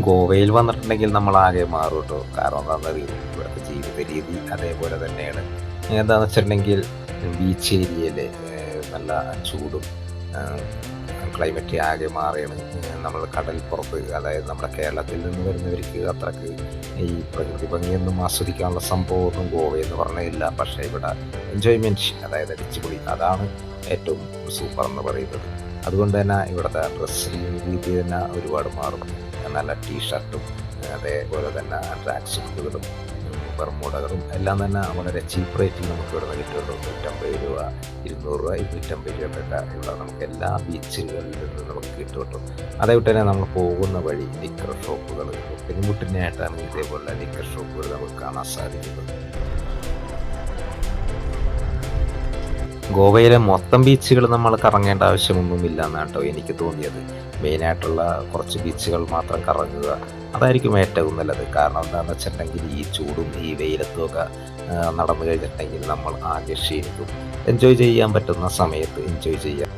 ഗോവയിൽ വന്നിട്ടുണ്ടെങ്കിൽ നമ്മളാകെ മാറും കേട്ടോ. കാരണം എന്താണെന്നറിയോ, ഇവിടുത്തെ ജീവിത രീതി അതേപോലെ തന്നെയാണ്. എന്താണെന്ന് വെച്ചിട്ടുണ്ടെങ്കിൽ ബീച്ച് ഏരിയയിൽ നല്ല ചൂടും ക്ലൈമറ്റ് ആകെ മാറിയാണ്. നമ്മൾ കടൽപ്പുറത്ത്, അതായത് നമ്മുടെ കേരളത്തിൽ നിന്ന് വരുന്നവർക്ക് അത്രക്ക് ഈ പ്രകൃതി ഭംഗിയൊന്നും ആസ്വദിക്കാനുള്ള സംഭവമൊന്നും ഗോവയെന്ന് പറഞ്ഞില്ല. പക്ഷേ ഇവിടെ എൻജോയ്മെൻറ്റ്, അതായത് അടിച്ചുപൊളി, അതാണ് ഏറ്റവും സൂപ്പർ എന്ന് പറയുന്നത്. അതുകൊണ്ട് തന്നെ ഇവിടുത്തെ ഡ്രസ്സിങ് രീതി തന്നെ ഒരുപാട് മാറും. നല്ല ടീഷർട്ടും അതേപോലെ തന്നെ ട്രാക്ക് സൂട്ടുകളും ബർമൂഡകളും എല്ലാം തന്നെ വളരെ ചീപ്പ് റേറ്റിൽ നമുക്ക് ഇവിടെ നിന്ന് കിട്ടുമല്ലോ. 150 രൂപ, 200 രൂപ, 250 രൂപയൊക്കെ ഇവിടെ നമുക്ക് എല്ലാ ബീച്ചുകളിൽ നിന്ന് നമുക്ക് കിട്ടുമല്ലോ. അതേപോലെ തന്നെ നമ്മൾ പോകുന്ന വഴി ലിക്കർ ഷോപ്പുകൾ പെൺകുട്ടിനായിട്ടാണ് ഇതേപോലെ ലിക്കർ ഷോപ്പുകൾ നമുക്ക് കാണാൻ സാധിക്കുന്നത്. ഗോവയിലെ മൊത്തം ബീച്ചുകൾ നമ്മൾ കറങ്ങേണ്ട ആവശ്യമൊന്നുമില്ല എന്നാണ് കേട്ടോ എനിക്ക് തോന്നിയത്. മെയിനായിട്ടുള്ള കുറച്ച് ബീച്ചുകൾ മാത്രം കറങ്ങുക, അതായിരിക്കും ഏറ്റവും നല്ലത്. കാരണം എന്താണെന്ന് വെച്ചിട്ടുണ്ടെങ്കിൽ ഈ ചൂടും ഈ വെയിലത്തും ഒക്കെ നടന്നു കഴിഞ്ഞിട്ടുണ്ടെങ്കിൽ നമ്മൾ ആകെ ക്ഷീണിക്കും. എൻജോയ് ചെയ്യാൻ പറ്റുന്ന സമയത്ത് എൻജോയ് ചെയ്യാം.